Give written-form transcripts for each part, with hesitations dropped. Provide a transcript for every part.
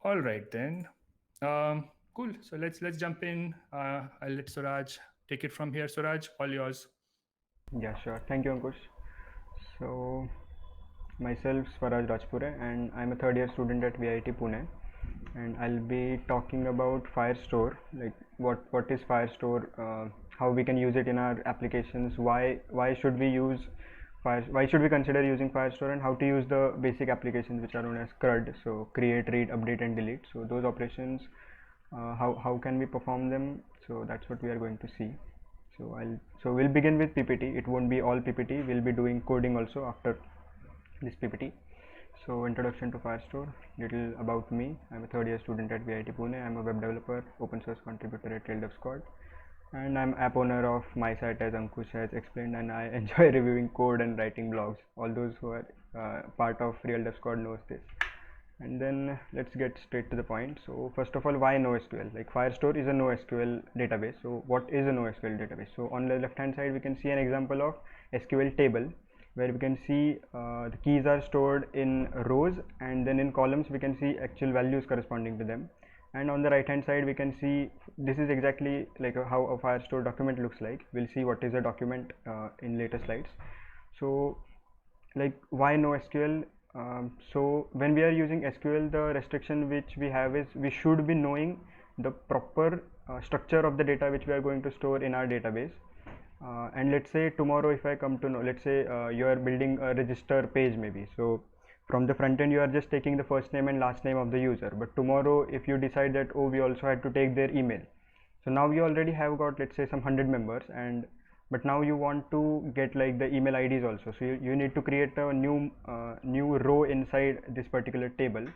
All right then. Cool. So let's jump in. I'll let Suraj take it from here. Suraj, all yours. Yeah, sure. Thank you, Ankush. So, myself, Swaraj Rajpure, and I'm a third year student at VIT Pune. And I'll be talking about Firestore, like what is Firestore, how we can use it in our applications, why should we use why should we consider using Firestore, and how to use the basic applications which are known as CRUD. So create, read, update, and delete. So those operations, how can we perform them? So that's what we are going to see. So we'll begin with PPT. It won't be all PPT. We'll be doing coding also after this PPT. So introduction to Firestore, little about me. I'm a third year student at VIT Pune. I'm a web developer, open source contributor at Real Dev Squad, and I'm app owner of my site as Ankush has explained, and I enjoy reviewing code and writing blogs. All those who are part of Real Dev Squad knows this. And then let's get straight to the point. So first of all, why NoSQL? Like Firestore is a NoSQL database. So what is a NoSQL database? So on the left hand side we can see an example of SQL table, where we can see the keys are stored in rows, and then in columns we can see actual values corresponding to them. And on the right hand side we can see this is exactly like how a Firestore document looks like. We'll see what is a document in later slides. So like why NoSQL? So when we are using SQL, the restriction which we have is we should be knowing the proper structure of the data which we are going to store in our database. And let's say tomorrow if I come to know, let's say you are building a register page maybe. So from the front end you are just taking the first name and last name of the user, but tomorrow if you decide that, oh, we also had to take their email, so now you already have got, let's say, some 100 members, and but now you want to get like the email IDs also. So you need to create a new row inside this particular table.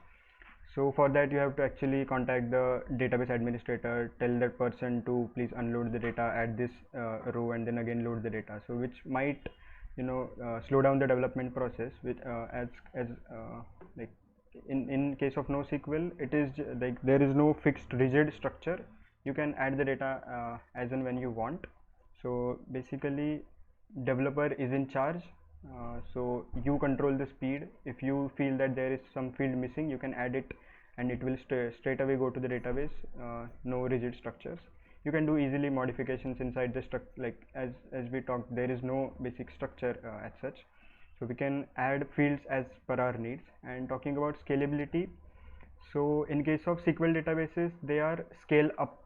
So for that you have to actually contact the database administrator, tell that person to please unload the data at this row and then again load the data. So which might slow down the development process, which as like in case of NoSQL, it is like there is no fixed rigid structure. You can add the data as and when you want. So basically developer is in charge. So you control the speed. If you feel that there is some field missing, you can add it and it will straight away go to the database. No rigid structures. You can do easily modifications inside the structure, like as we talked, there is no basic structure as such. So we can add fields as per our needs. And talking about scalability, so in case of SQL databases, they are scale up.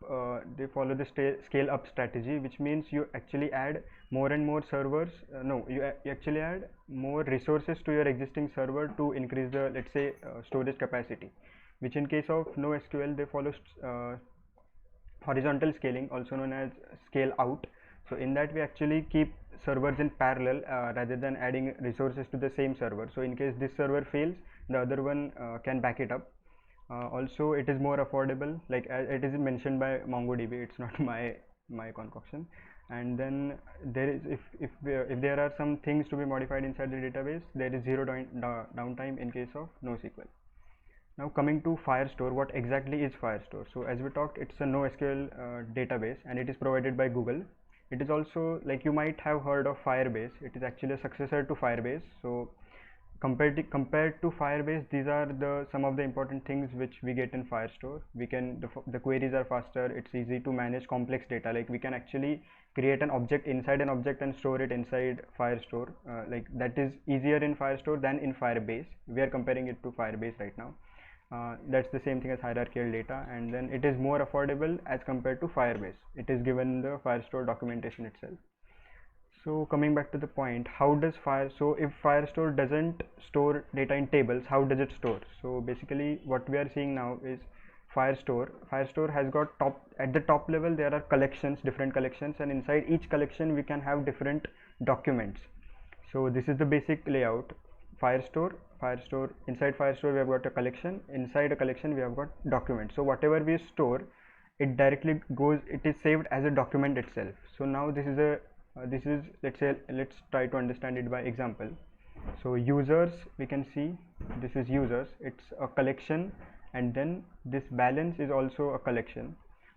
They follow the scale up strategy, which means you actually add more and more servers. No, you actually add more resources to your existing server to increase the, let's say, storage capacity. Which in case of NoSQL, they follow horizontal scaling, also known as scale out. So in that we actually keep servers in parallel rather than adding resources to the same server. So in case this server fails, the other one can back it up. Also it is more affordable, like it is mentioned by MongoDB, it's not my concoction. And then there is, if there are some things to be modified inside the database, there is zero downtime in case of NoSQL. Now coming to Firestore, what exactly is Firestore? So as we talked, it's a NoSQL database, and it is provided by Google. It is also, like, you might have heard of Firebase. It is actually a successor to Firebase. So compared to Firebase, these are the some of the important things which we get in Firestore. We can the queries are faster. It's easy to manage complex data. Like we can actually create an object inside an object and store it inside Firestore. Like that is easier in Firestore than in Firebase. We are comparing it to Firebase right now. That's the same thing as hierarchical data, and then it is more affordable as compared to Firebase. It is given the Firestore documentation itself. So coming back to the point, how does so if Firestore doesn't store data in tables, how does it store? So basically what we are seeing now is Firestore has got at the top level there are collections, different collections, and inside each collection we can have different documents. So this is the basic layout. Firestore, inside Firestore we have got a collection, inside a collection we have got documents. So whatever we store, it directly goes, it is saved as a document itself. So now this is, let's say, let's try to understand it by example. So users, we can see this is users, it's a collection, and then this balance is also a collection.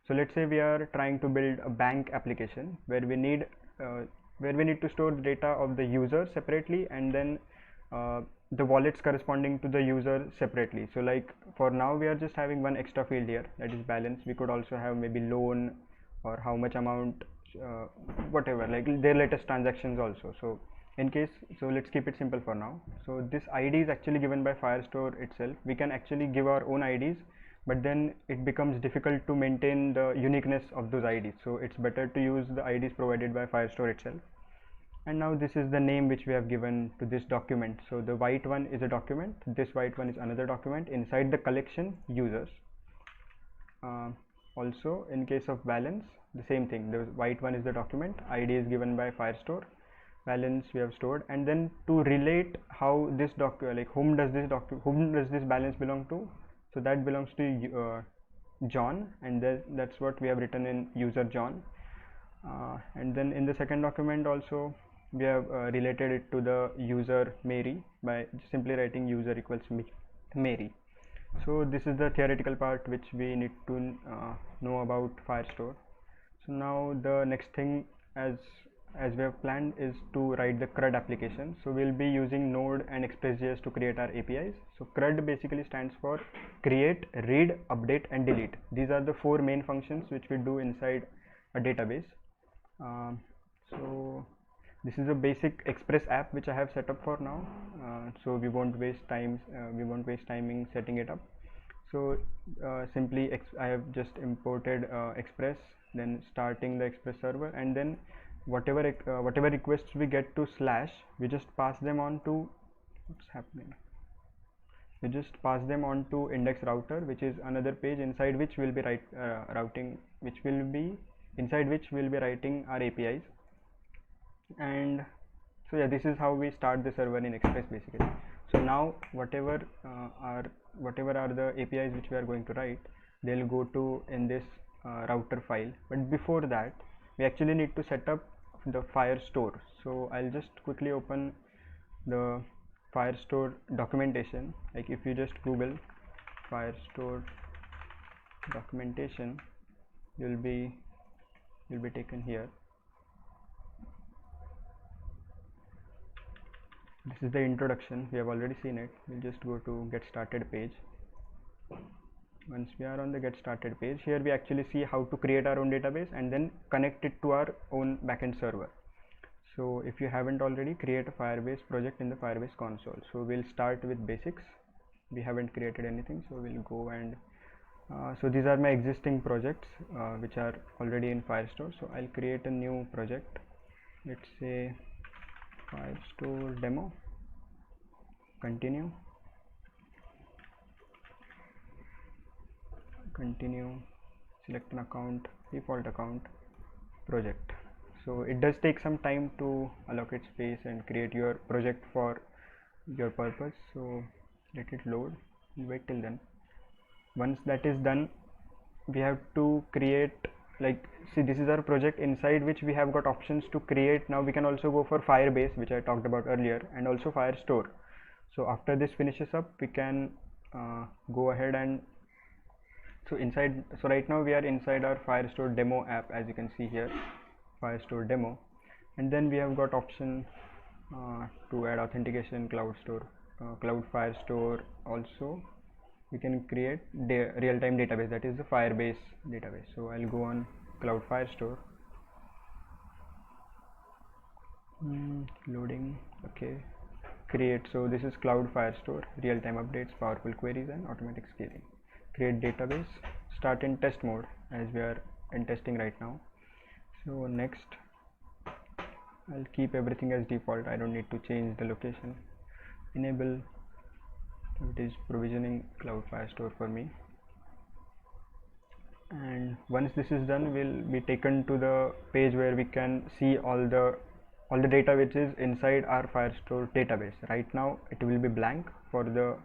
So let's say we are trying to build a bank application where we need to store the data of the user separately, and then the wallets corresponding to the user separately. So like for now we are just having one extra field here, that is balance. We could also have maybe loan or how much amount, whatever, like their latest transactions also. So in case, so let's keep it simple for now. So this ID is actually given by Firestore itself. We can actually give our own IDs, but then it becomes difficult to maintain the uniqueness of those IDs. So it's better to use the IDs provided by Firestore itself. And now this is the name which we have given to this document. So the white one is a document, this white one is another document inside the collection users. Also in case of balance, the same thing, the white one is the document, ID is given by Firestore, balance we have stored. And then to relate how this like whom does this balance belong to, so that belongs to John, and that's what we have written in user John. And then in the second document also we have related it to the user Mary by simply writing user equals Mary. So this is the theoretical part which we need to know about Firestore. So now the next thing, as we have planned, is to write the CRUD application. So we'll be using Node and Express.js to create our APIs. So CRUD basically stands for create, read, update and delete. These are the four main functions which we do inside a database. So this is a basic Express app which I have set up for now. So we won't waste timing setting it up. So simply I have just imported Express, then starting the Express server, and then whatever requests we get to slash, we just pass them on to index router, which is another page inside which we'll be writing our APIs. And so yeah, this is how we start the server in Express basically. So now whatever are the APIs which we are going to write, they'll go to in this router file. But before that, we actually need to set up the Firestore. So I'll just quickly open the Firestore documentation. Like if you just Google Firestore documentation, you'll be taken here. This is the introduction, we have already seen it. We'll just go to get started page. Once we are on the get started page, here we actually see how to create our own database and then connect it to our own backend server. So if you haven't already, create a Firebase project in the Firebase console. So we'll start with basics. We haven't created anything, so we'll go and so these are my existing projects which are already in Firestore. So I'll create a new project. Let's say Firestore demo. Continue, select an account, default account, project. So it does take some time to allocate space and create your project for your purpose, so let it load. Wait till then. Once that is done, we have to create, like, see, this is our project inside which we have got options to create. Now we can also go for Firebase, which I talked about earlier, and also Firestore. So after this finishes up, we can go ahead and so right now we are inside our Firestore demo app, as you can see here, Firestore demo. And then we have got option to add authentication, Cloud Firestore. Also we can create real-time database, that is the Firebase database. So I'll go on Cloud Firestore. Loading. Okay, create. So this is Cloud Firestore, real-time updates, powerful queries and automatic scaling. Create database, start in test mode, as we are in testing right now. So next, I'll keep everything as default. I don't need to change the location. Enable, it is provisioning Cloud Firestore for me. And once this is done, we'll be taken to the page where we can see all the data which is inside our Firestore database. Right now it will be blank for the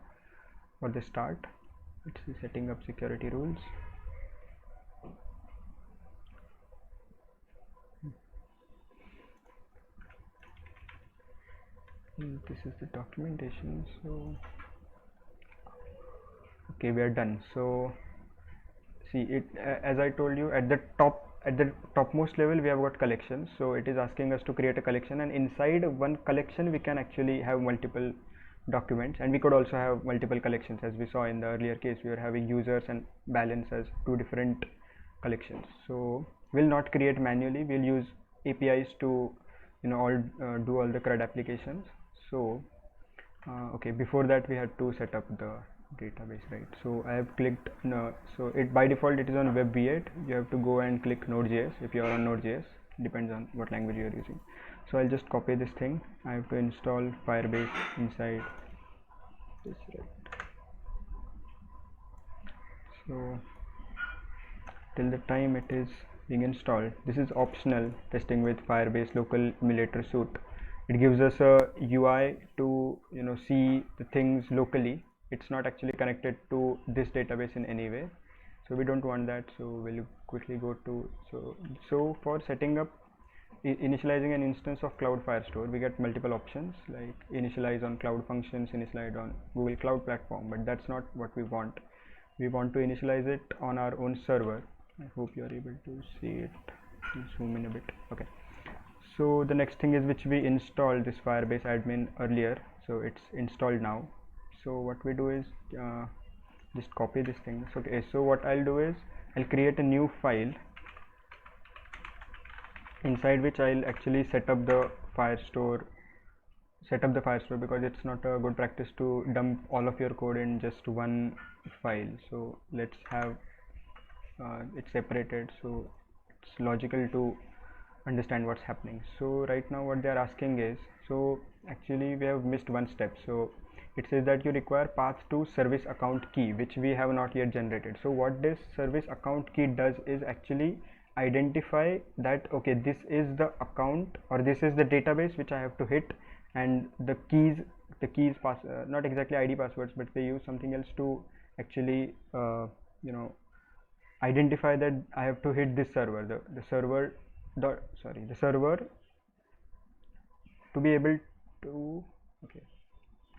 start. Let's see, setting up security rules. This is the documentation. So okay, we are done. So see it, as I told you, at the topmost level we have got collections. So it is asking us to create a collection, and inside one collection we can actually have multiple documents, and we could also have multiple collections. As we saw in the earlier case, we were having users and balance as two different collections. So we'll not create manually, we'll use APIs to all do all the CRUD applications. So okay, before that we had to set up the database, right? So I have clicked no, so it by default it is on web v8. You have to go and click Node.js if you are on Node.js, depends on what language you are using. So I'll just copy this thing. I have to install Firebase inside this, right? So till the time it is being installed, this is optional testing with Firebase local emulator suite. It gives us a UI to see the things locally. It's not actually connected to this database in any way, so we don't want that. So we'll quickly go to so for setting up initializing an instance of Cloud Firestore, we get multiple options like initialize on Cloud Functions, initialize on Google Cloud Platform, but that's not what we want. We want to initialize it on our own server. I hope you are able to see it. Zoom in a bit. Okay. So the next thing is which we installed this Firebase admin earlier, so it's installed now. So what we do is just copy this thing. Okay, so what I'll do is I'll create a new file inside which I'll actually set up the Firestore because it's not a good practice to dump all of your code in just one file. So let's have it separated, so it's logical to understand what's happening. So right now what they're asking is, so actually we have missed one step. So it says that you require path to service account key, which we have not yet generated. So what this service account key does is actually identify that okay, this is the account or this is the database which I have to hit, and the keys pass not exactly ID passwords, but they use something else to actually identify that I have to hit this server, the server to be able to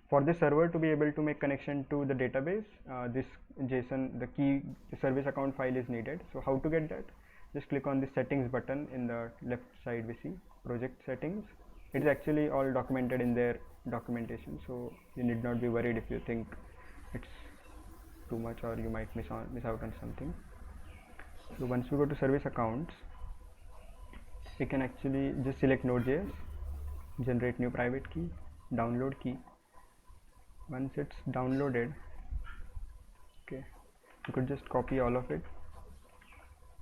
for this server to be able to make connection to the database. This JSON, the service account file is needed. So how to get that? Just click on the settings button in the left side. We see project settings. It is actually all documented in their documentation, so you need not be worried if you think it's too much or you might miss out on something. So once we go to service accounts, we can actually just select Node.js, generate new private key, download key. Once it's downloaded, okay, you could just copy all of it,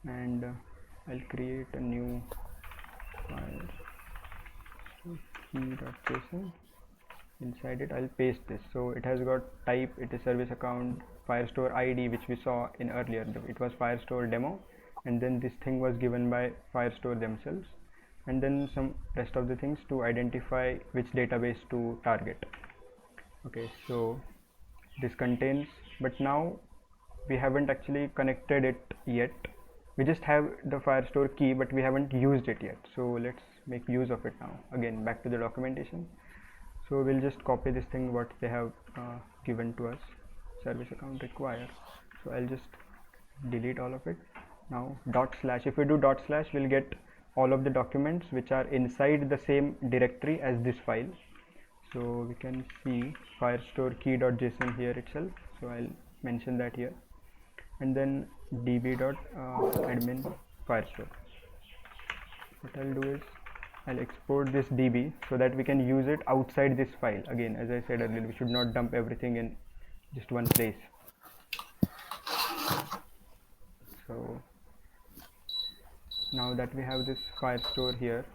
and I'll create a new file, so key.json. Inside it I'll paste this. So it has got type, it is service account, Firestore ID, which we saw in earlier, it was Firestore demo, and then this thing was given by Firestore themselves, and then some rest of the things to identify which database to target. Okay, so this contains, but now we haven't actually connected it yet. We just have the Firestore key, but we haven't used it yet. So let's make use of it now. Again, back to the documentation. So we'll just copy this thing what they have given to us, service account require. So I'll just delete all of it. Now /, if we do /, we'll get all of the documents which are inside the same directory as this file. So we can see Firestore key.json here itself, so I'll mention that here, and then db.admin Firestore. What I'll do is I'll export this db so that we can use it outside this file. Again, as I said earlier, we should not dump everything in just one place. So now that we have this Firestore here,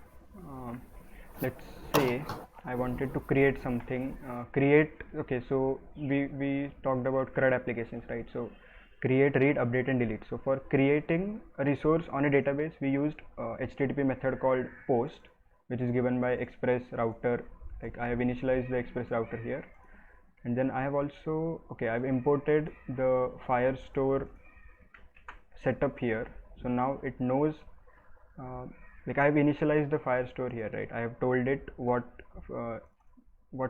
let's say I wanted to create something, okay, so we talked about CRUD applications, right? So create, read, update and delete. So for creating a resource on a database, we used HTTP method called post, which is given by express router. Like I have initialized the express router here, and then I have also, okay, I've imported the Firestore setup here. So now it knows, like I have initialized the Firestore here, right? I have told it what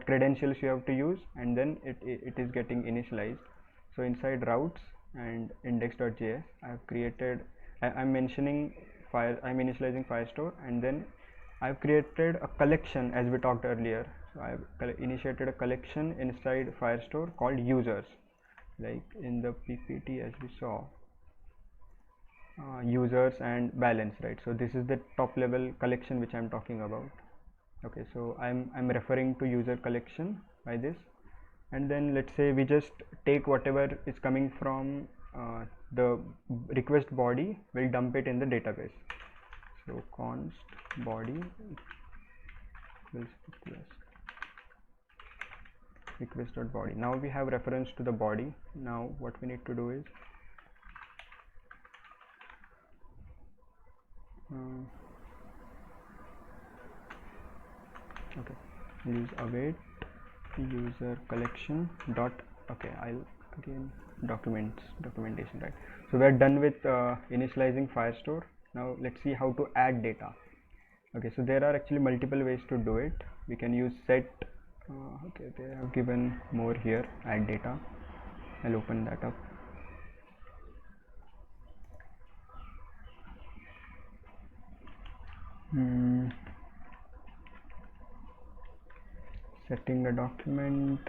credentials you have to use, and then it is getting initialized. So inside routes and index.js, I have created, I'm mentioning I'm initializing Firestore, and then I've created a collection as we talked earlier. So I've initiated a collection inside Firestore called users, like in the PPT as we saw, users and balance, right? So this is the top level collection which I'm talking about. Okay, so I'm referring to user collection by this, and then let's say we just take whatever is coming from the request body, we'll dump it in the database. So const body equals request.body. Now we have reference to the body. Now what we need to do is okay, use await user collection dot, okay, I'll again documentation, right? So we're done with initializing Firestore. Now let's see how to add data. Okay, so there are actually multiple ways to do it. We can use set, okay, they have given more here, add data. I'll open that up. Setting the document,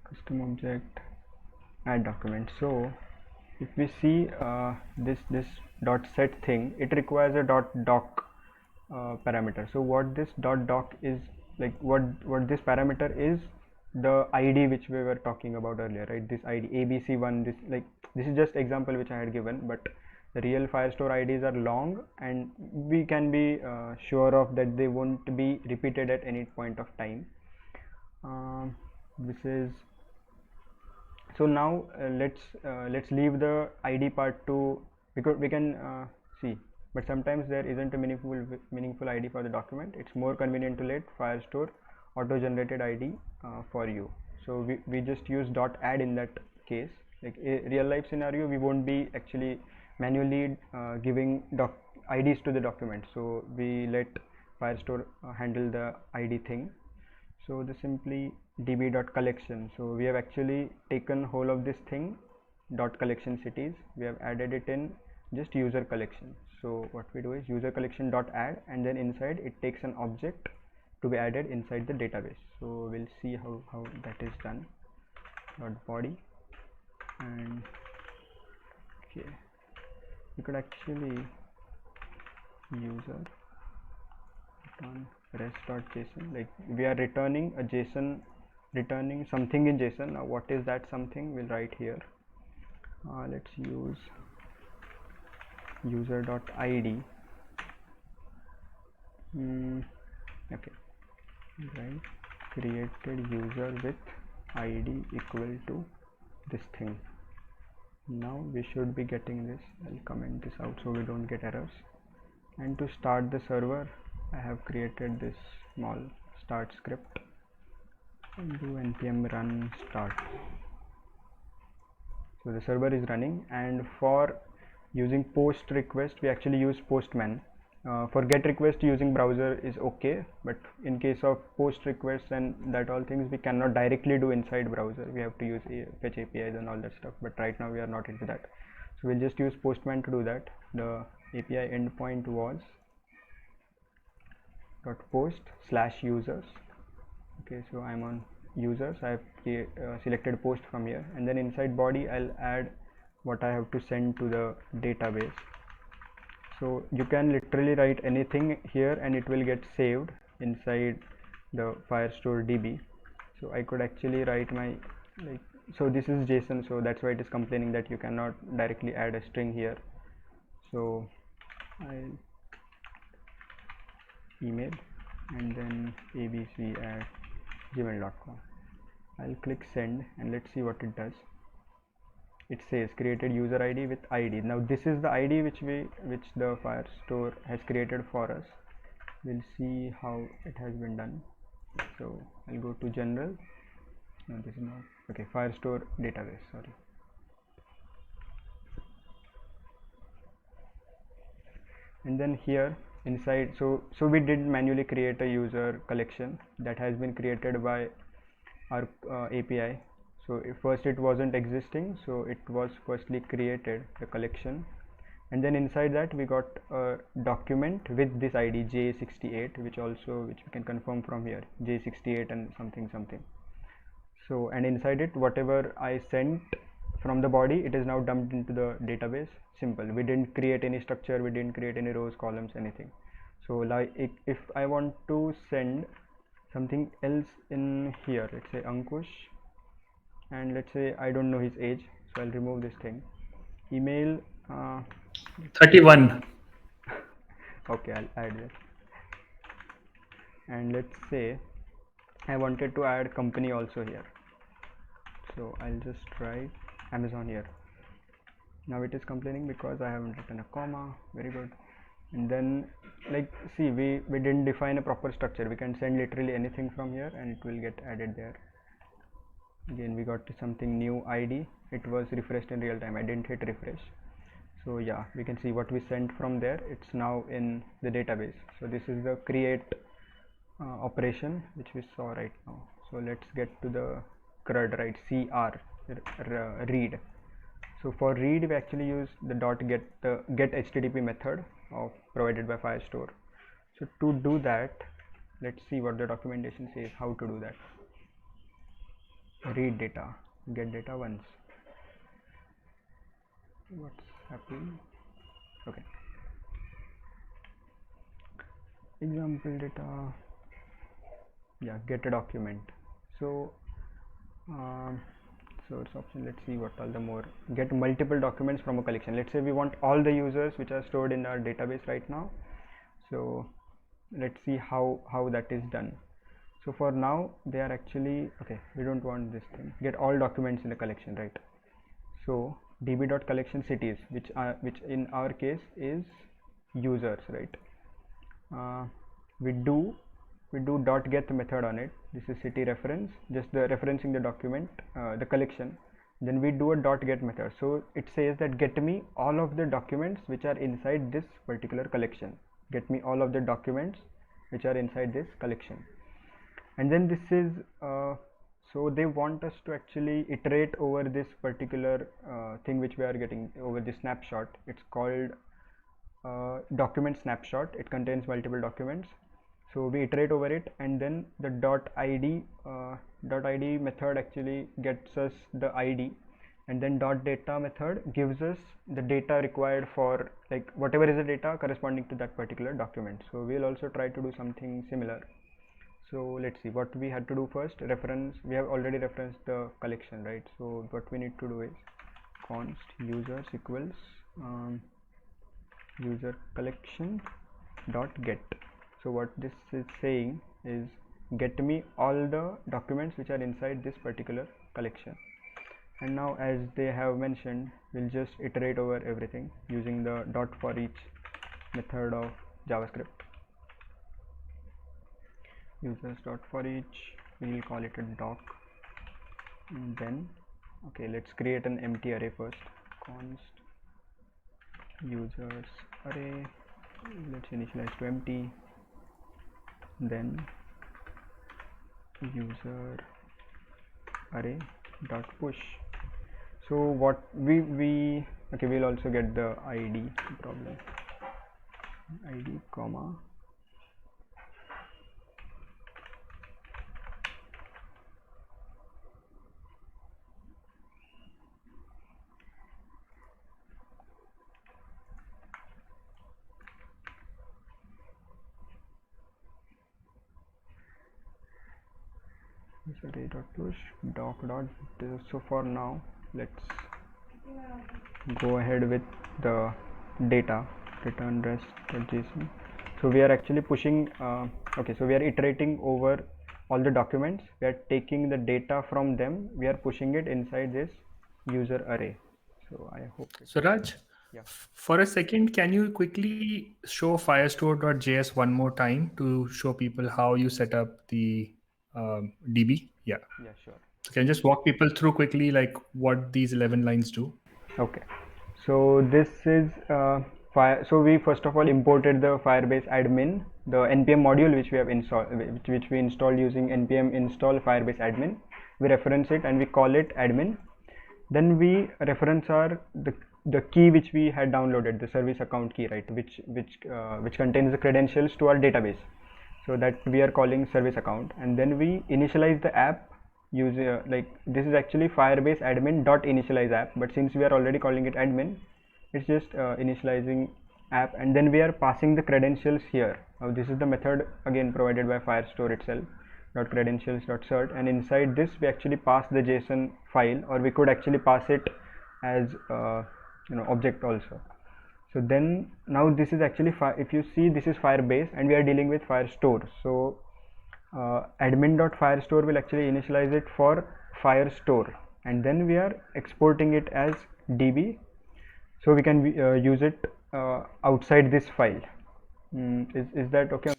custom object, add document. So if we see this dot set thing, it requires a dot doc parameter. So what this dot doc is, like what this parameter is, the ID which we were talking about earlier, right? This ID ABC1, this is just example which I had given, but the real Firestore IDs are long, and we can be sure of that they won't be repeated at any point of time. This is, so now let's leave the ID part to, because we can see, but sometimes there isn't a meaningful ID for the document. It's more convenient to let Firestore auto generated ID for you. So we just use dot add in that case. Like a real life scenario, we won't be actually manually giving IDs to the document, so we let Firestore handle the ID thing. So the simply db.collection, so we have actually taken whole of this thing dot collection cities, we have added it in just user collection. So what we do is user collection dot add, and then inside it takes an object to be added inside the database. So we'll see how that is done. Dot body, and okay, you could actually user return rest.json, like we are returning a JSON, returning something in JSON. Now what is that something, we'll write here. Let's use user.id. Okay, right, created user with id equal to this thing. Now we should be getting this. I'll comment this out so we don't get errors. And to start the server, I have created this small start script, and do npm run start. So the server is running, and for using post request we actually use postman. For get request using browser is okay, but in case of post requests and that all things we cannot directly do inside browser, we have to use fetch APIs and all that stuff, but right now we are not into that, so we'll just use postman to do that. The API endpoint was .post/users. okay, so I'm on users, I have selected post from here, and then inside body I'll add what I have to send to the database. So you can literally write anything here and it will get saved inside the Firestore DB. So I could actually write my, like, so this is JSON, so that's why it is complaining that you cannot directly add a string here. So I'll email and then abc@gmail.com. I'll click send and let's see what it does. It says created user ID with ID. Now this is the ID which the Firestore has created for us. We'll see how it has been done. So I'll go to general. No, this is not okay. Firestore database, sorry. And then here inside, so we did manually create a user collection that has been created by our API. So first it wasn't existing, so it was firstly created, the collection. and then inside that we got a document with this id j68, which we can confirm from here, j68 and something something. So, and inside it, whatever I sent from the body, it is now dumped into the database. Simple. We didn't create any structure, we didn't create any rows, columns, anything. So like if I want to send something else in here, let's say Ankush, and let's say I don't know his age, so I'll remove this thing. Email 31. Okay, I'll add this. And let's say I wanted to add company also here, so I'll just write Amazon here. Now it is complaining because I haven't written a comma. Very good. And then, like, see, we didn't define a proper structure. We can send literally anything from here and it will get added there. Again, we got something new ID. It was refreshed in real time. I didn't hit refresh. So yeah, we can see what we sent from there. It's now in the database. So this is the create operation which we saw right now. So let's get to the CRUD, right? read. So for read, we actually use the get HTTP method provided by Firestore. So to do that, let's see what the documentation says how to do that. Read data, get data once. What's happening? Okay. Example data. Yeah, get a document. So source option, let's see what all the more. Get multiple documents from a collection. Let's say we want all the users which are stored in our database right now. So let's see how that is done. So for now they are actually okay, we don't want this thing. Get all documents in the collection, right? So db.collection cities, which in our case is users, right? We do dot get method on it. This is city reference, just the referencing the document, the collection. Then we do a dot get method. So it says that get me all of the documents which are inside this particular collection. Get me all of the documents which are inside this collection. And then this is so they want us to actually iterate over this particular thing which we are getting over this snapshot. It's called document snapshot. It contains multiple documents. So we iterate over it, and then the .id method actually gets us the ID, and then .data method gives us the data required for, like, whatever is the data corresponding to that particular document. So we'll also try to do something similar. So let's see what we had to do first. Reference, we have already referenced the collection, right? So what we need to do is const users equals user collection dot get. So what this is saying is get me all the documents which are inside this particular collection. And now, as they have mentioned, we'll just iterate over everything using the dot for each method of JavaScript. Users dot for each, we will call it a doc, and then okay, let's create an empty array first. Const users array, let's initialize to empty, then user array dot push. So what we okay, we'll also get the ID problem, ID comma array dot push doc dot. So for now, let's go ahead with the data return rest.json. So we are actually pushing okay, so we are iterating over all the documents. We are taking the data from them, we are pushing it inside this user array. So I hope So Raj, yeah. For a second, can you quickly show firestore.js one more time to show people how you set up the DB? Yeah, Sure. so can you just walk people through quickly like what these 11 lines do? Okay, so this is so we first of all imported the Firebase admin, the npm module which we have installed, which we installed using npm install Firebase admin. We reference it and we call it admin. Then we reference our the key which we had downloaded, the service account key, right, which contains the credentials to our database. So that we are calling service account, and then we initialize the app user, like this is actually Firebase admin dot initialize app, but since we are already calling it admin, it's just initializing app, and then we are passing the credentials here. Now this is the method again provided by Firestore itself, dot credentials dot cert, and inside this we actually pass the JSON file, or we could actually pass it as object also. So then now this is actually if you see, this is Firebase and we are dealing with Firestore. So admin.firestore will actually initialize it for Firestore, and then we are exporting it as db, so we can use it outside this file. Is that okay?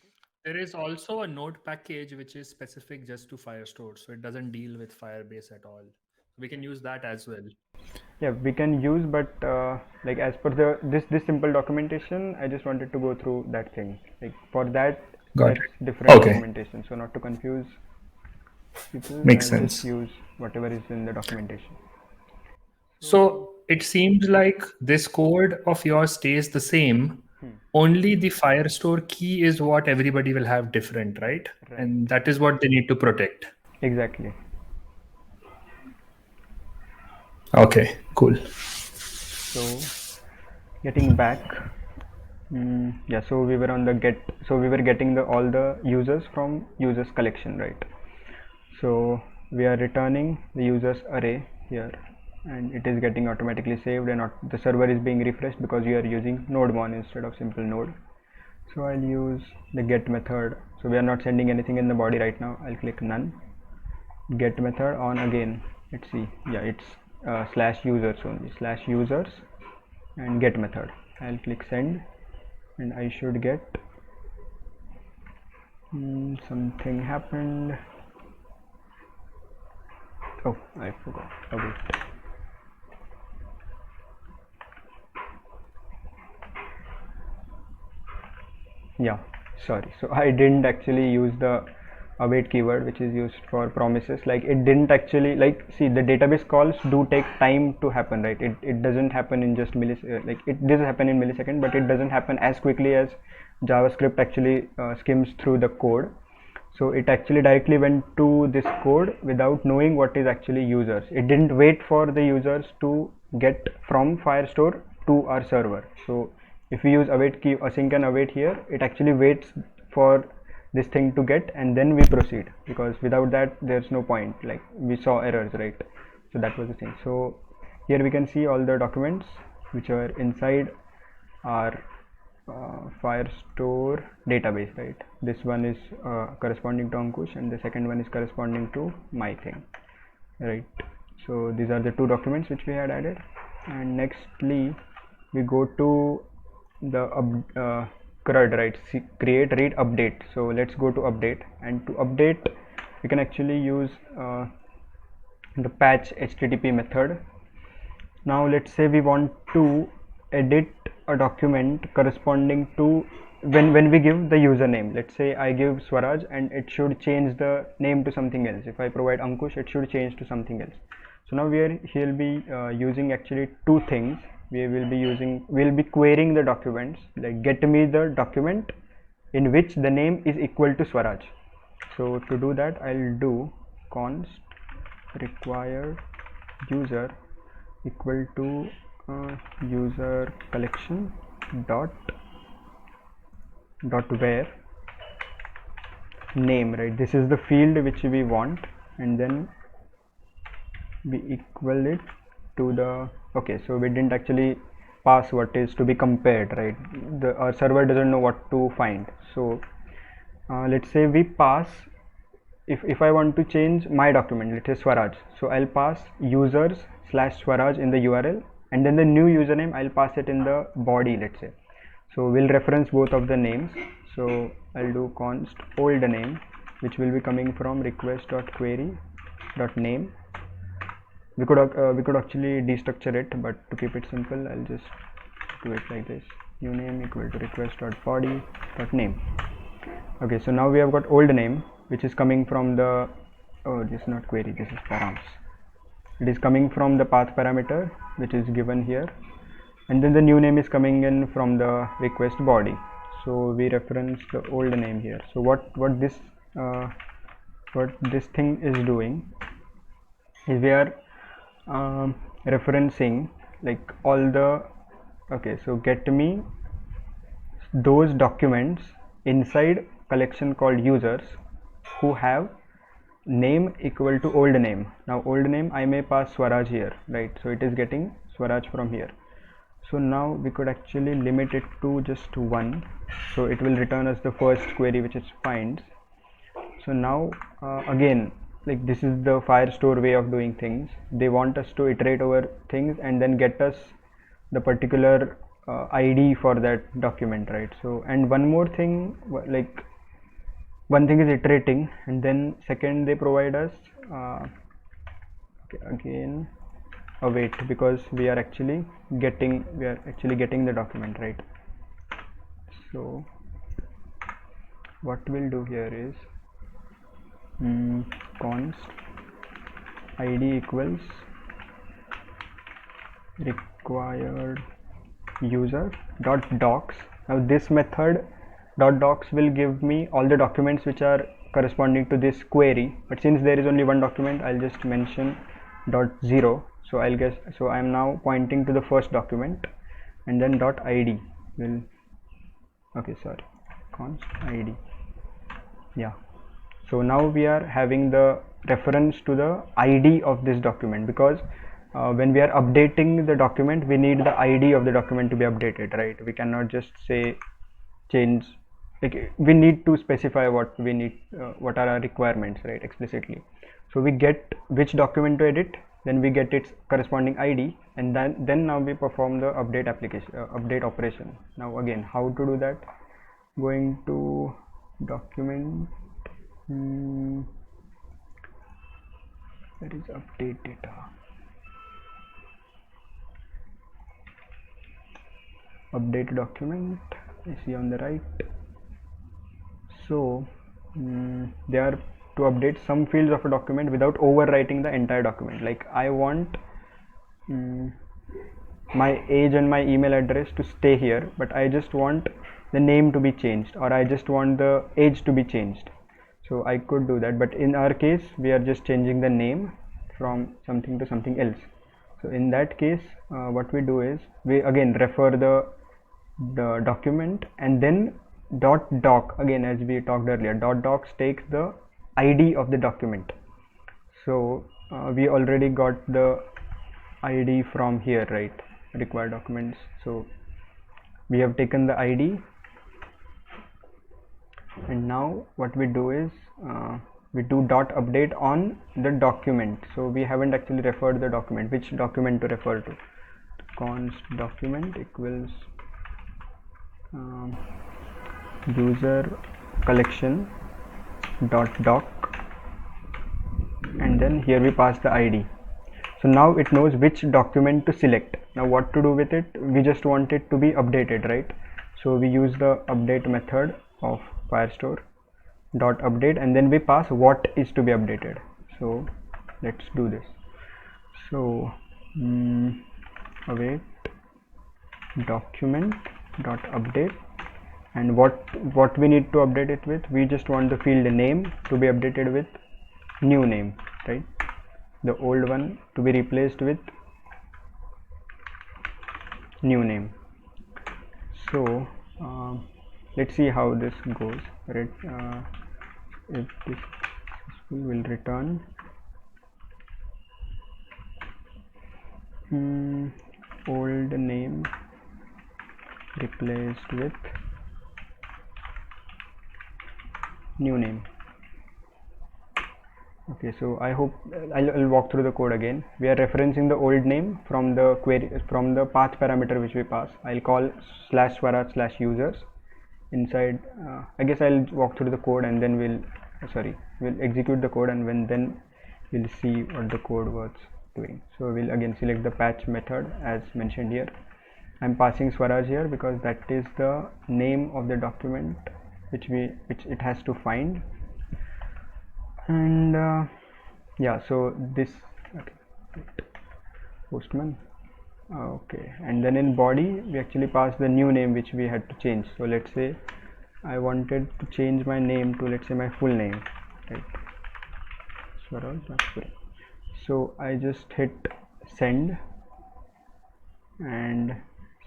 There is also a node package which is specific just to Firestore, so it doesn't deal with Firebase at all. We can use that as well. Yeah, we can use, but like as per the this simple documentation, I just wanted to go through that thing. Like for that, Got that's it. different Okay. documentation. So not to confuse people, Makes I'll sense. just use whatever is in the documentation. So it seems like this code of yours stays the same. Only the Firestore key is what everybody will have different, right? Right. And that is what they need to protect. Exactly. Okay, cool. So getting back, yeah. So we were on the get. So we were getting all the users from users collection, right? So we are returning the users array here, and it is getting automatically saved, and the server is being refreshed because we are using node1 instead of simple node. So I'll use the get method. So we are not sending anything in the body right now. I'll click none. Get method on again. Let's see. Yeah, it's slash users only, slash users, and get method. I'll click send, and I should get something happened. Oh, I forgot. Oh, wait. Yeah, sorry. So I didn't actually use the await keyword, which is used for promises. Like it didn't actually, like, see, the database calls do take time to happen, right? It doesn't happen in just like it does happen in millisecond, but it doesn't happen as quickly as JavaScript actually skims through the code. So it actually directly went to this code without knowing what is actually users. It didn't wait for the users to get from Firestore to our server. So if we use await key, async and await here, it actually waits for this thing to get, and then we proceed, because without that there's no point. Like we saw errors, right? So that was the thing. So here we can see all the documents which are inside our Firestore database, right? This one is corresponding to Ankush, and the second one is corresponding to my thing, right? So these are the two documents which we had added, and nextly we go to the CRUD, right? Create, read, update. So let's go to update, and to update we can actually use the patch HTTP method. Now let's say we want to edit a document corresponding to when we give the username. Let's say I give Swaraj, and it should change the name to something else. If I provide Ankush, it should change to something else. So now he'll be using actually two things. We'll be querying the documents, like get me the document in which the name is equal to Swaraj. So to do that, I'll do const require user equal to user collection dot where name, right? This is the field which we want, and then we equal it to the, okay, so we didn't actually pass what is to be compared, right? Our server doesn't know what to find. So let's say we pass, if I want to change my document, let's say Swaraj, so I'll pass users slash Swaraj in the URL, and then the new username I'll pass it in the body, let's say. So we'll reference both of the names. So I'll do const old name, which will be coming from request.query.name. We could actually destructure it, but to keep it simple, I'll just do it like this: new name equal to request.body.name. Okay, so now we have got old name, which is coming from the, oh, this is not query, this is params. it is coming from the path parameter which is given here, and then the new name is coming in from the request body. So we reference the old name here. So what this thing is doing is we are referencing like all the, okay, so get me those documents inside collection called users who have name equal to old name. Now old name I may pass Swaraj here, right? So it is getting Swaraj from here. So now we could actually limit it to just one, so it will return us the first query which it finds. So now again, like this is the Firestore way of doing things. They want us to iterate over things and then get us the particular ID for that document, right? So, and one more thing, like one thing is iterating, and then second they provide us okay, again await, because we are actually getting the document, right? So what we'll do here is const id equals required user dot docs. Now this method dot docs will give me all the documents which are corresponding to this query, but since there is only one document, I'll just mention dot 0. So I'll guess, so I'm now pointing to the first document, and then dot id will, okay, sorry, const id, yeah. So now we are having the reference to the id of this document, because when we are updating the document, we need the id of the document to be updated, right? We cannot just say change, like we need to specify what we need, what are our requirements, right, explicitly. So we get which document to edit, then we get its corresponding id, and then now we perform the update application, update operation. Now again, how to do that? Going to document, that is update data, update document, you see on the right. So they are to update some fields of a document without overwriting the entire document. Like I want my age and my email address to stay here, but I just want the name to be changed, or I just want the age to be changed. So I could do that, but in our case we are just changing the name from something to something else. So in that case what we do is we again refer the document, and then dot doc, again as we talked earlier, dot docs takes the id of the document. So we already got the id from here, right, required documents. So we have taken the id, and now what we do is we do dot update on the document. So we haven't actually referred the document, which document to refer to. Const document equals user collection dot doc, and then here we pass the id. So now it knows which document to select. Now what to do with it? We just want it to be updated, right? So we use the update method of Firestore dot update, and then we pass what is to be updated. So let's do this. So await document dot update, and what we need to update it with, we just want the field name to be updated with new name, right? The old one to be replaced with new name. So let's see how this goes, right? If this will return old name replaced with new name. Okay, so I hope I'll walk through the code again. We are referencing the old name from the query, from the path parameter which we pass. I'll call slash swaraj slash users inside. I guess I'll walk through the code, and then we'll execute the code, and then we'll see what the code was doing. So we'll again select the patch method as mentioned here. I'm passing Swaraj here because that is the name of the document which it has to find. And yeah, so this, okay, postman. Okay, and then in body we actually pass the new name which we had to change. So let's say I wanted to change my name to, let's say, my full name, right? Swaraj Rajpure. So I just hit send, and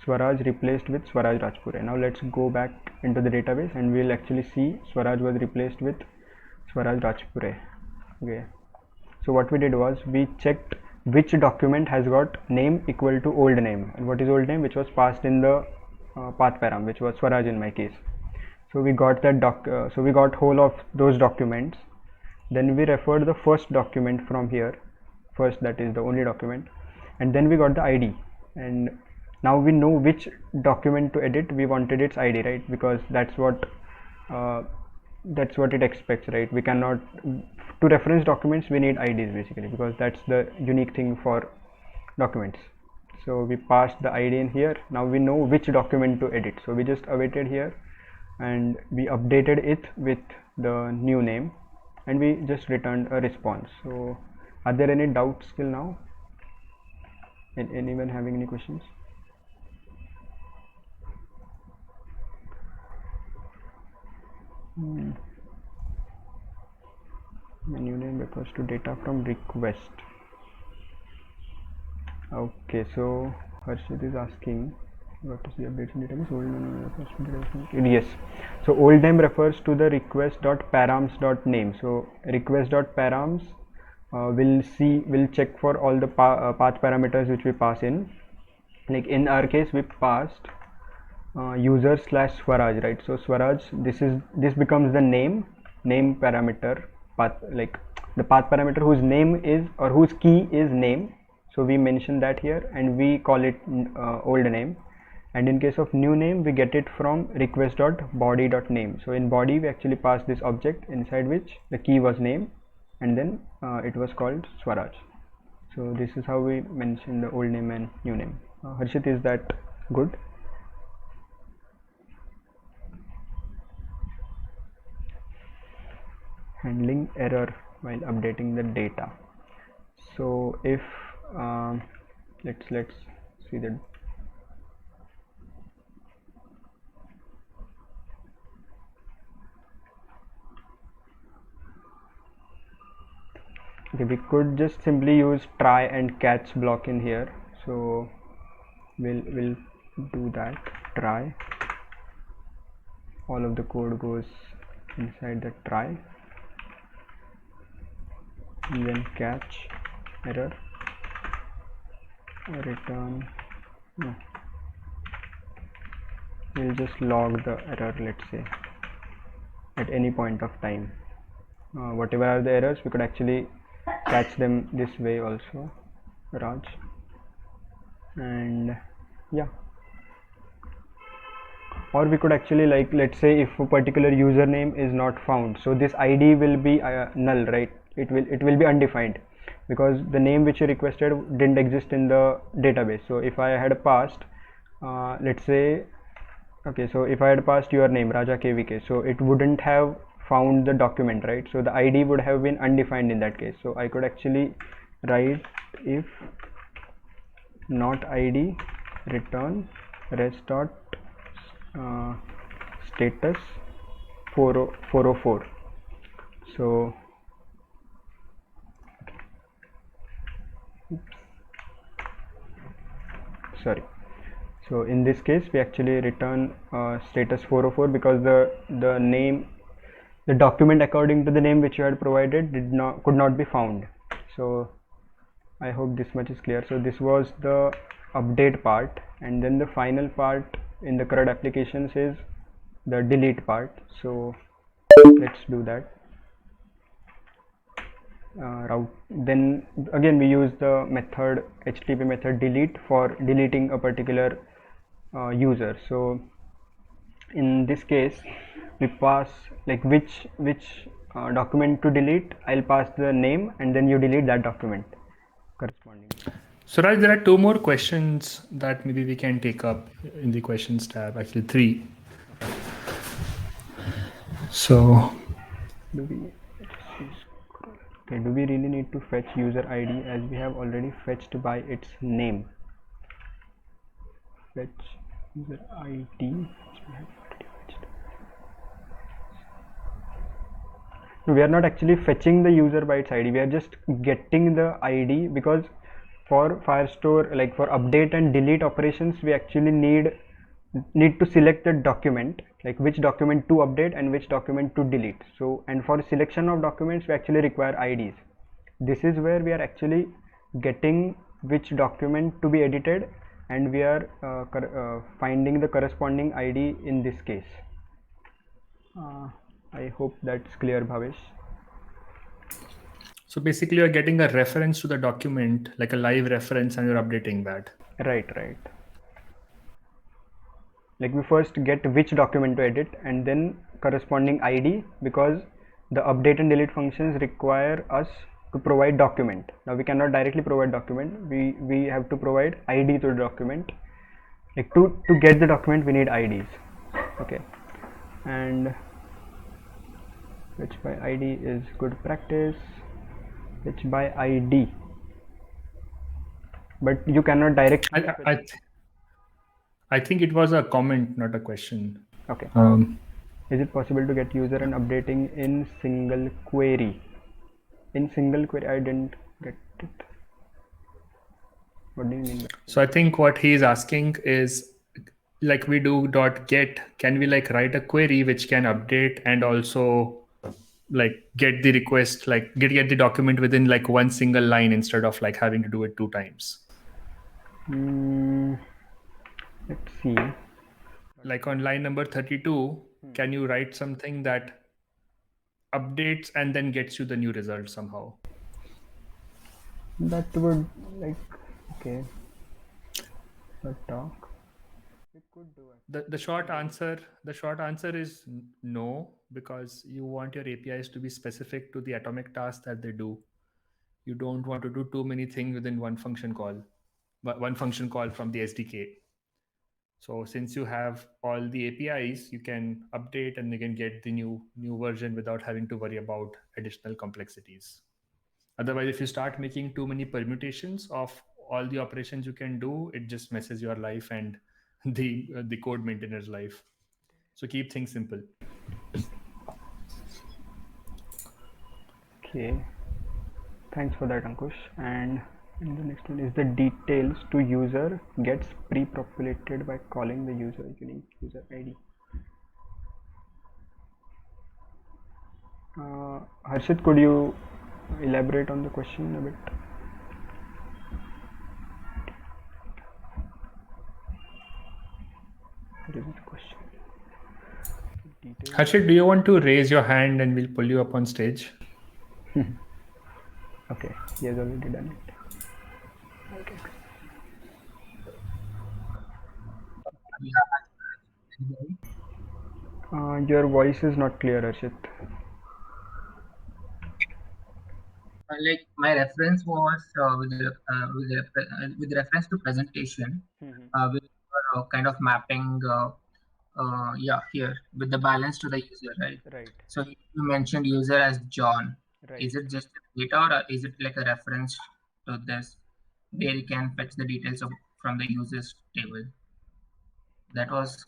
Swaraj replaced with Swaraj Rajpure. Now let's go back into the database and we'll actually see Swaraj was replaced with Swaraj Rajpure. Okay, so what we did was we checked which document has got name equal to old name, and what is old name, which was passed in the path param, which was Swaraj in my case. So we got that so we got whole of those documents. Then we referred the first document from here, first, that is the only document, and then we got the ID. And now we know which document to edit. We wanted its ID, right? Because that's what it expects, right? We cannot, to reference documents we need IDs basically, because that's the unique thing for documents. So we passed the ID in here. Now we know which document to edit, so we just awaited here and we updated it with the new name, and we just returned a response. So are there any doubts till now? Anyone having any questions? The new name refers to data from request. Okay, so Harshit is asking what is the updates in database. Old name refers to database. Yes, so old name refers to the request.params.name. So request.params will check for all the path parameters which we pass in. Like in our case we passed user slash Swaraj, right? So Swaraj, this becomes the name parameter path, like the path parameter whose name is, or whose key is name. So we mention that here and we call it old name. And in case of new name, we get it from request.body.name. So in body we actually pass this object inside which the key was name, and then it was called Swaraj. So this is how we mention the old name and new name. Harshit, is that good? Handling error while updating the data. So if let's see that. Okay, we could just simply use try and catch block in here. So we'll do that. Try, all of the code goes inside the try, and then catch error, return, no, we'll just log the error, let's say, at any point of time. Whatever are the errors, we could actually catch them this way also, Raj. And yeah, or we could actually, like, let's say if a particular username is not found, so this ID will be null, right? It will be undefined, because the name which you requested didn't exist in the database. So if I had passed let's say, okay, so if I had passed your name Raja KVK, so it wouldn't have found the document, right? So the ID would have been undefined in that case. So I could actually write if not ID return res dot status 404. So sorry, so in this case we actually return status 404, because the name, the document according to the name which you had provided could not be found. So I hope this much is clear. So this was the update part, and then the final part in the CRUD applications is the delete part. So let's do that. Route, then again we use the method HTTP method delete for deleting a particular user. So in this case we pass, like, which document to delete. I'll pass the name and then you delete that document corresponding. So Raj, there are two more questions that maybe we can take up in the questions tab, actually three. So Do we Okay, do we really need to fetch user ID as we have already fetched by its name? Fetch user ID. No, we are not actually fetching the user by its ID. We are just getting the ID, because for Firestore, like for update and delete operations, we actually need to select the document, like which document to update and which document to delete. So, and for selection of documents, we actually require IDs. This is where we are actually getting which document to be edited, and we are finding the corresponding ID in this case. I hope that's clear, Bhavesh. So basically, you're getting a reference to the document, like a live reference, and you're updating that. Right, right. Like we first get which document to edit and then corresponding ID, because the update and delete functions require us to provide document. Now we cannot directly provide document. We have to provide ID to the document. Like to get the document, we need IDs. Okay, and which by ID is good practice. Which by ID, but you cannot directly. I think it was a comment, not a question. Okay. Um, Is it possible to get user and updating in single query? In single query, I didn't get it. What do you mean by so I think what he's asking is, like we do dot get, can we like write a query which can update and also like get the request, like get the document within like one single line instead of like having to do it 2 times? Let's see. Like on line number 32, can you write something that updates and then gets you the new result somehow? That would like, okay. Talk. We could do it. The short answer is no, because you want your APIs to be specific to the atomic task that they do. You don't want to do too many things within one function call from the SDK. So since you have all the APIs, you can update and you can get the new version without having to worry about additional complexities. Otherwise, if you start making too many permutations of all the operations you can do, it just messes your life and the code maintainer's life. So keep things simple. Okay. Thanks for that, Ankush. And the next one is the details to user gets pre-populated by calling the user unique user ID. Harshit, could you elaborate on the question a bit? What is the question? Harshit, do you want to raise your hand and we'll pull you up on stage? Okay, he has already done it. Okay. Your voice is not clear, Harshit. Like my reference was with reference to presentation, we were kind of mapping here with the balance to the user, right? Right. So you mentioned user as John. Right. Is it just data, or is it like a reference to this where you can fetch the details from the users table? That was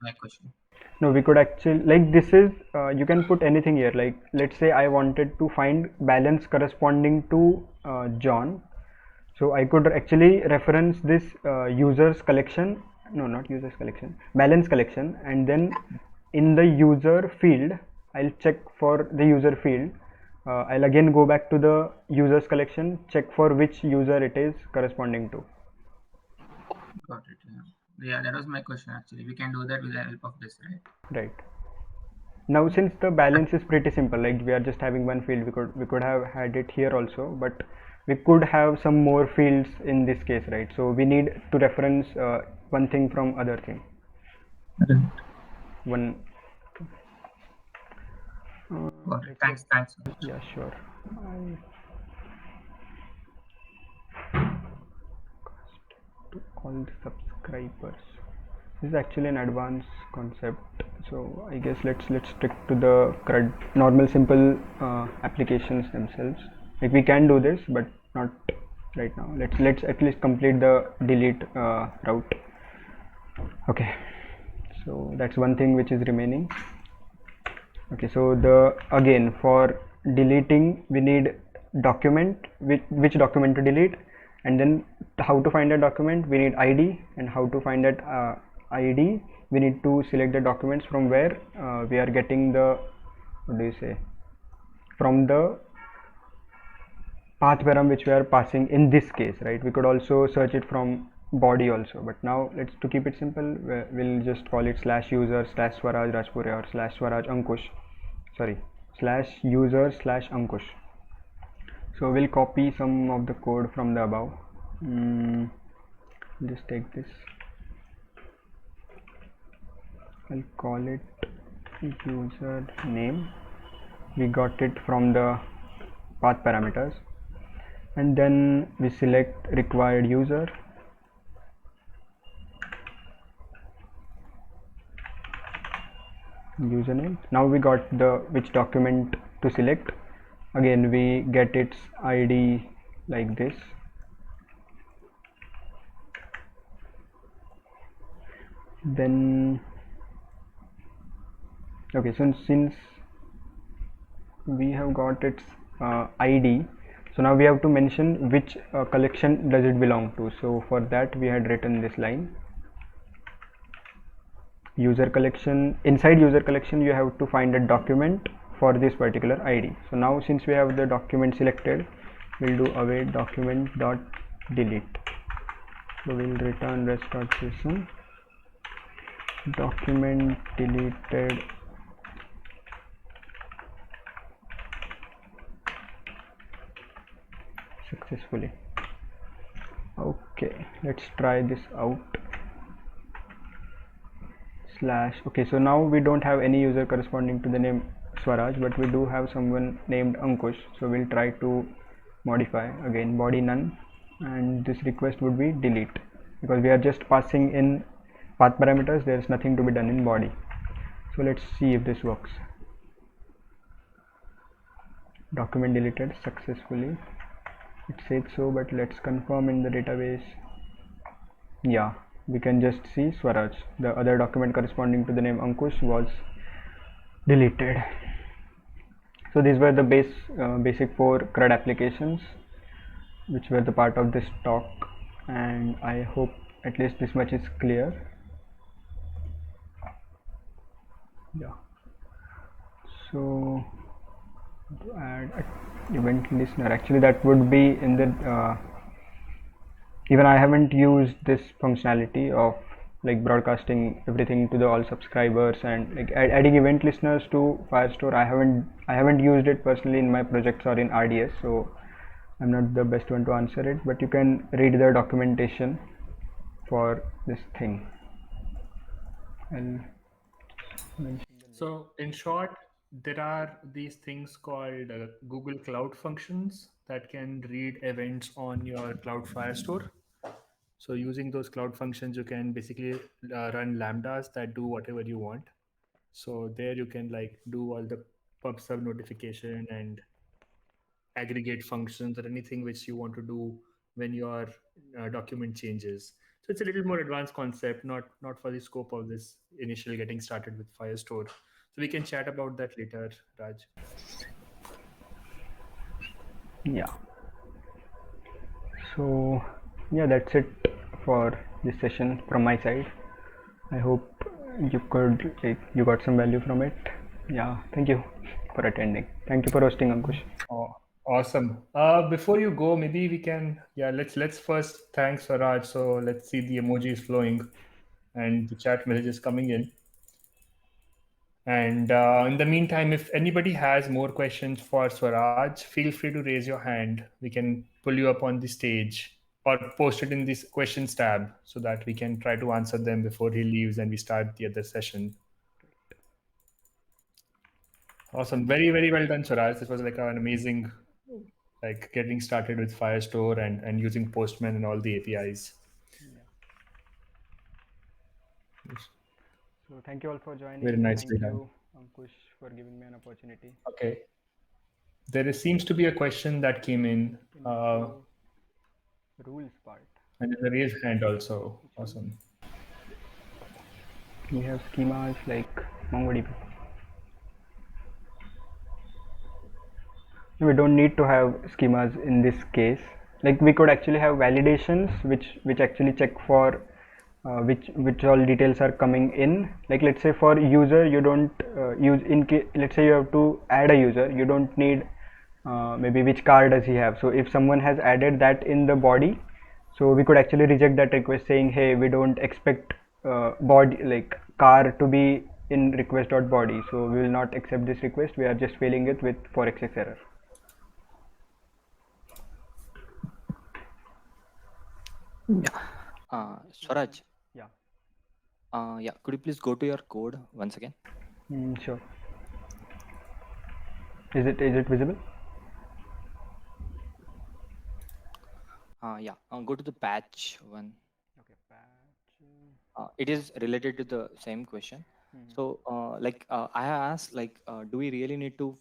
my question. No, we could actually, like this is, you can put anything here. Like let's say I wanted to find balance corresponding to John. So I could actually reference this users collection, no, not users collection, balance collection, and then in the user field, I'll check for the user field. I'll again go back to the users collection, check for which user it is corresponding to. Got it. Yeah, that was my question actually. We can do that with the help of this, right? Right. Now since the balance is pretty simple, like we are just having one field, we could have had it here also, but we could have some more fields in this case, right? So we need to reference one thing from other thing. One. Got it. Thanks. Yeah, sure. To all the subscribers. This is actually an advanced concept, so I guess let's stick to the CRUD normal simple applications themselves. Like we can do this, but not right now. Let's at least complete the delete route. Okay, so that's one thing which is remaining. Okay, so the again for deleting we need document, which document to delete, and then how to find a document we need id, and how to find that id we need to select the documents from where we are getting the, what do you say, from the path param which we are passing in this case, right? We could also search it from body also, but now let's, to keep it simple, we'll just call it slash user slash Swaraj Rajpure or slash Swaraj Ankush, sorry, slash user slash Ankush. So we'll copy some of the code from the above. Just take this, I'll call it user name. We got it from the path parameters, and then we select required user, username. Now we got the which document to select. Again we get its id like this. Then okay, since we have got its id, so now we have to mention which collection does it belong to. So for that we had written this line, user collection. Inside user collection you have to find a document for this particular id. So now since we have the document selected, we'll do await document dot delete. So we'll return rest.json document deleted successfully. Okay, let's try this out. Slash, okay, so now we don't have any user corresponding to the name Swaraj, but we do have someone named Ankush. So we'll try to modify, again body none, and this request would be delete, because we are just passing in path parameters, there is nothing to be done in body. So let's see if this works. Document deleted successfully, it said so, but let's confirm in the database. Yeah, we can just see Swaraj, the other document corresponding to the name Ankush was deleted. So these were the basic 4 CRUD applications which were the part of this talk, and I hope at least this much is clear. Yeah, so to add event listener, actually that would be in the even I haven't used this functionality of like broadcasting everything to the all subscribers and like adding event listeners to Firestore. I haven't used it personally in my projects or in RDS, so I'm not the best one to answer it, but you can read the documentation for this thing. And So, in short, there are these things called Google Cloud Functions that can read events on your Cloud Firestore. So, using those Cloud Functions, you can basically run lambdas that do whatever you want. So, there you can like do all the pub sub notification and aggregate functions or anything which you want to do when your document changes. So it's a little more advanced concept, not for the scope of this initial getting started with Firestore. So we can chat about that later, Raj. yeah, so yeah, that's it for this session from my side. I hope you got some value from it. Yeah, thank you for attending. Thank you for hosting, Ankush. Oh, awesome. Before you go, maybe we can, yeah, let's first thanks Raj. So let's see the emojis flowing and the chat messages coming in. And in the meantime, if anybody has more questions for Swaraj, feel free to raise your hand. We can pull you up on the stage or post it in this questions tab so that we can try to answer them before he leaves and we start the other session. Awesome. Very, very well done, Swaraj. This was like an amazing, like getting started with Firestore and using Postman and all the APIs. Yeah. So thank you all for Very joining. nicely Thank done. you, Ankush, for giving me an opportunity. Okay. Seems to be a question that came in, Intro rules part. and there's a raised hand also. Which one? Awesome. We have schemas like MongoDB. We don't need to have schemas in this case. Like we could actually have validations which actually check for which all details are coming in. Like let's say for user you don't use in case, let's say you have to add a user, you don't need maybe which car does he have. So if someone has added that in the body, so we could actually reject that request saying, hey, we don't expect body like car to be in request.body, so we will not accept this request, we are just failing it with 4xx error. Swaraj, Yeah. yeah, could you please go to your code once again? Sure. Is it visible? Yeah, go to the patch one. Okay, patch. It is related to the same question. So, I have asked, do we really need to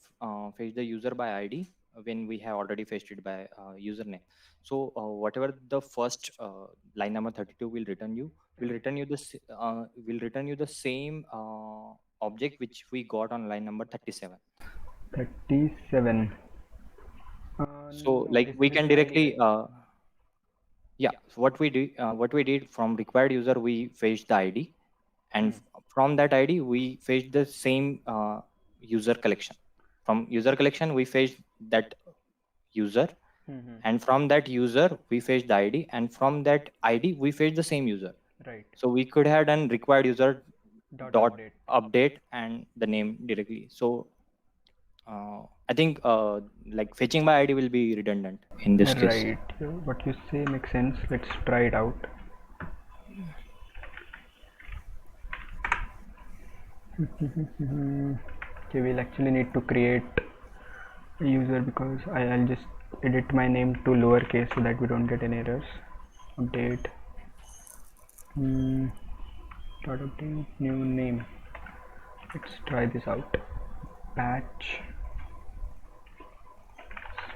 fetch the user by ID when we have already fetched it by username? So, whatever the first line number 32 will return you, will return you the same object which we got on line number 37. 37. So, No, this we this can ID, directly right? yeah, so what we did from required user, we fetched the ID, and from that ID we fetched the same user collection. From user collection we fetched that user, and from that user we fetched the ID, and from that ID we fetched the same user. Right. So we could have done required user Dot dot update. update and the name directly. So I think fetching by ID will be redundant in this case. Right. What you say makes sense. Let's try it out. Okay, we'll actually need to create a user because I'll just edit my name to lowercase so that we don't get any errors. Update. Dot update new name. Let's try this out. Patch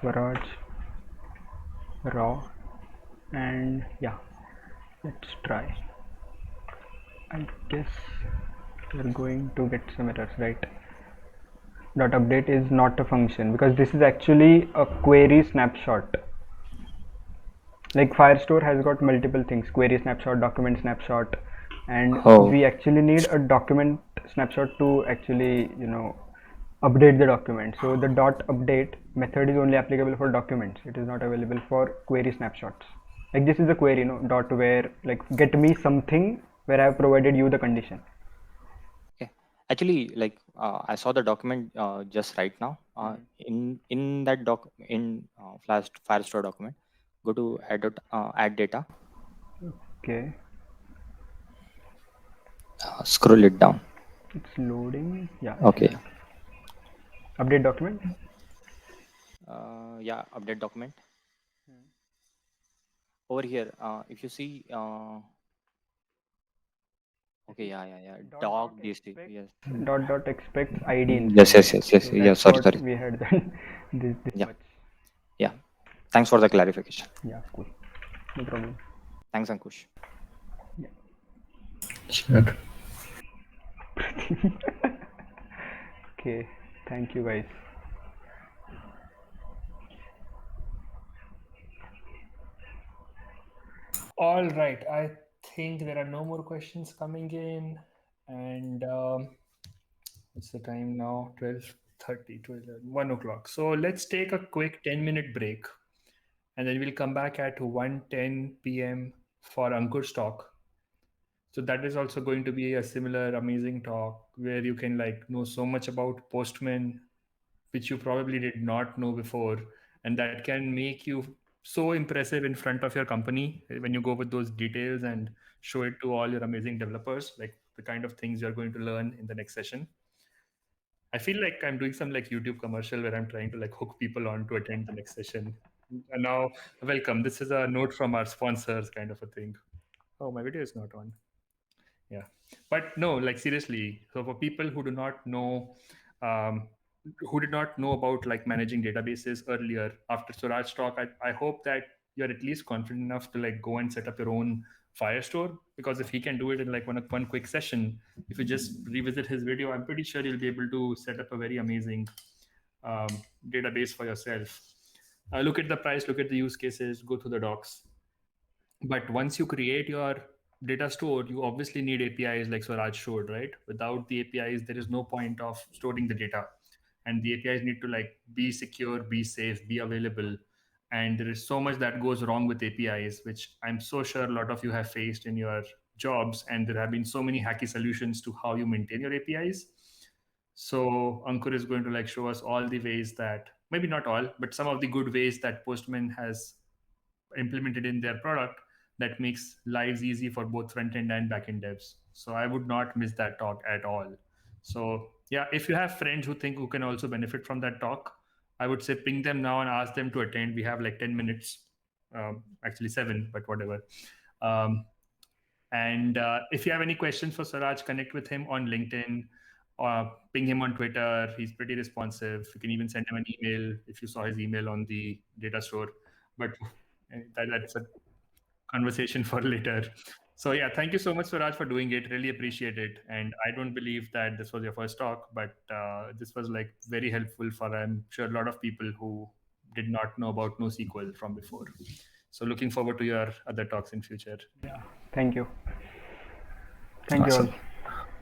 Swaraj raw, and yeah, let's try. I guess we're going to get some errors, right? Dot update is not a function because this is actually a query snapshot. Like Firestore has got multiple things: query snapshot, document snapshot, and Oh, we actually need a document snapshot to actually update the document. So the dot update method is only applicable for documents. It is not available for query snapshots. Like this is a query, dot where like get me something where I have provided you the condition. okay. Actually, I saw the document just right now. In that Flash Firestore document, go to add data. Okay, Scroll it down. it's loading. Yeah, I see Okay. that. Update document. Yeah, update document. Over here, if you see, okay, yeah. Dog DST. Yes. Dot expects ID Yes, instance. yes, yes, yes. So Yeah, that's sorry, what sorry. we had done. This Yeah, much. yeah. Thanks for the clarification. Yeah, cool. No problem. Thanks, Ankush. Sure. Okay, thank you guys. All right. I think there are no more questions coming in. And what's the time now? 12:30, 1 o'clock. So let's take a quick 10-minute break. And then we'll come back at 1:10 p.m. for Ankur's talk. So that is also going to be a similar amazing talk where you can know so much about Postman, which you probably did not know before, and that can make you so impressive in front of your company when you go with those details and show it to all your amazing developers, like the kind of things you're going to learn in the next session. I feel like I'm doing some YouTube commercial where I'm trying to hook people on to attend the next session. And now, welcome. This is a note from our sponsors, kind of a thing. Oh, my video is not on. Yeah, but no, seriously. So for people who do not know, um, who did not know about like managing databases earlier, after Suraj's talk, I hope that you're at least confident enough to like go and set up your own Firestore, because if he can do it in like one quick session, if you just revisit his video, I'm pretty sure you'll be able to set up a very amazing um, database for yourself. Look at the price, look at the use cases, go through the docs. But once you create your data store, you obviously need APIs like Swaraj showed, right? Without the APIs, there is no point of storing the data. And the APIs need to like be secure, be safe, be available. And there is so much that goes wrong with APIs, which I'm so sure a lot of you have faced in your jobs. And there have been so many hacky solutions to how you maintain your APIs. So Ankur is going to like show us all the ways that, maybe not all, but some of the good ways that Postman has implemented in their product that makes lives easy for both front end and back end devs. So I would not miss that talk at all. So yeah, if you have friends who can also benefit from that talk, I would say ping them now and ask them to attend. We have like 10 minutes, actually 7, but whatever. And if you have any questions for Suraj, connect with him on LinkedIn or ping him on Twitter. He's pretty responsive. You can even send him an email if you saw his email on the data store. But that's a conversation for later. So yeah, thank you so much, Suraj, for doing it. Really appreciate it. And I don't believe that this was your first talk, but this was like very helpful for, I'm sure, a lot of people who did not know about NoSQL from before. So looking forward to your other talks in future. Yeah, thank you. Thank you all.